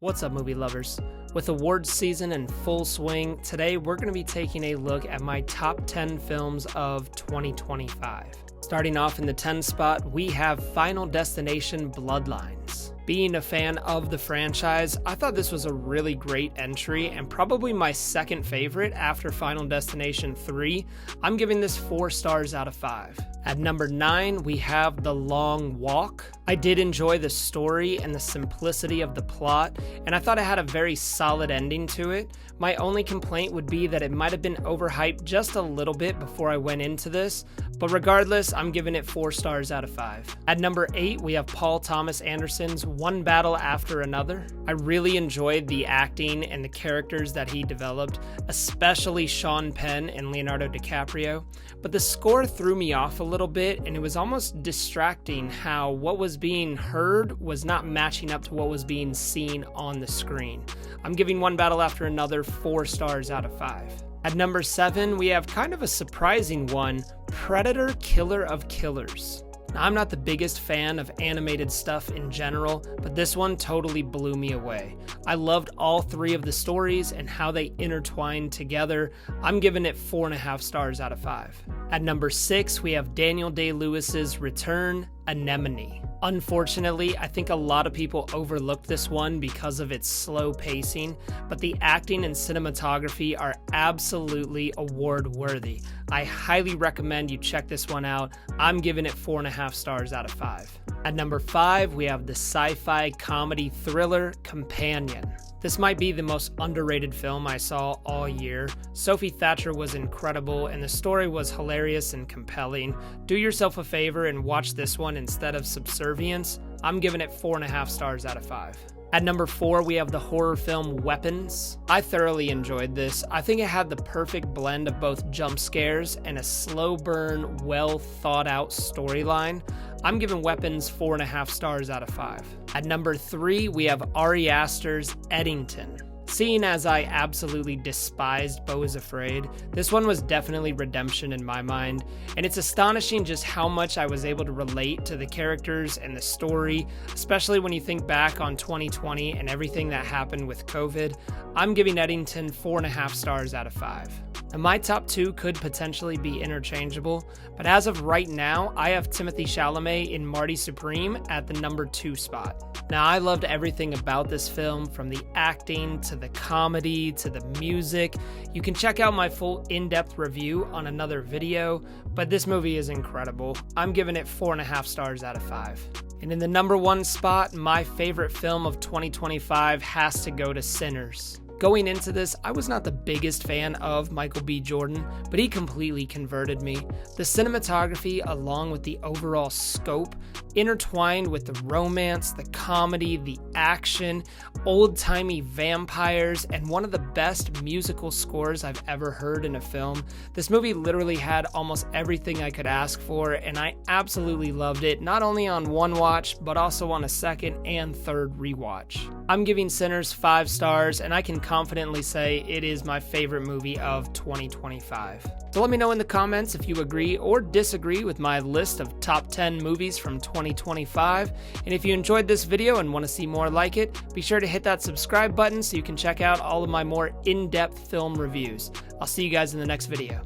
What's up, movie lovers? With awards season in full swing, today we're going to be taking a look at my top 10 films of 2025. Starting off in the 10 spot, we have Final Destination Bloodlines. Being a fan of the franchise, I thought this was a really great entry and probably my second favorite after Final Destination 3. I'm giving this 4 stars out of 5. At number 9, we have The Long Walk. I did enjoy the story and the simplicity of the plot, and I thought it had a very solid ending to it. My only complaint would be that it might have been overhyped just a little bit before I went into this, but regardless, I'm giving it 4 stars out of 5. At number 8, we have Paul Thomas Anderson's One Battle After Another. I really enjoyed the acting and the characters that he developed, especially Sean Penn and Leonardo DiCaprio, but the score threw me off a little bit, and it was almost distracting how what was being heard was not matching up to what was being seen on the screen. I'm giving One Battle After Another 4 stars out of 5. At number 7, we have kind of a surprising one, Predator: Killer of Killers. Now, I'm not the biggest fan of animated stuff in general, but this one totally blew me away. I loved all 3 of the stories and how they intertwined together. I'm giving it 4.5 stars out of 5. At number 6, we have Daniel Day-Lewis's Return, Anemone. Unfortunately, I think a lot of people overlooked this one because of its slow pacing, but the acting and cinematography are absolutely award-worthy. I highly recommend you check this one out. I'm giving it 4.5 stars out of 5. At number 5, we have the sci-fi comedy thriller Companion. This might be the most underrated film I saw all year. Sophie Thatcher was incredible and the story was hilarious and compelling. Do yourself a favor and watch this one instead of Subservience. I'm giving it 4.5 stars out of 5. At number 4, we have the horror film Weapons. I thoroughly enjoyed this. I think it had the perfect blend of both jump scares and a slow burn, well thought out storyline. I'm giving Weapons 4.5 stars out of 5. At number 3, we have Ari Aster's Eddington. Seeing as I absolutely despised Beau is Afraid, this one was definitely redemption in my mind, and it's astonishing just how much I was able to relate to the characters and the story, especially when you think back on 2020 and everything that happened with COVID. I'm giving Eddington 4.5 stars out of 5. And my top 2 could potentially be interchangeable, but as of right now, I have Timothée Chalamet in Marty Supreme at the number 2 spot. Now, I loved everything about this film, from the acting to the comedy to the music. You can check out my full in-depth review on another video, but this movie is incredible. I'm giving it 4.5 stars out of 5. And in the number 1 spot, my favorite film of 2025 has to go to Sinners. Going into this, I was not the biggest fan of Michael B. Jordan, but he completely converted me. The cinematography, along with the overall scope, intertwined with the romance, the comedy, the action, old-timey vampires, and one of the best musical scores I've ever heard in a film. This movie literally had almost everything I could ask for, and I absolutely loved it, not only on one watch, but also on a second and third rewatch. I'm giving Sinners 5 stars, and I can confidently say it is my favorite movie of 2025. So let me know in the comments if you agree or disagree with my list of top 10 movies from 2025. And if you enjoyed this video and want to see more like it, be sure to hit that subscribe button so you can check out all of my more in-depth film reviews. I'll see you guys in the next video.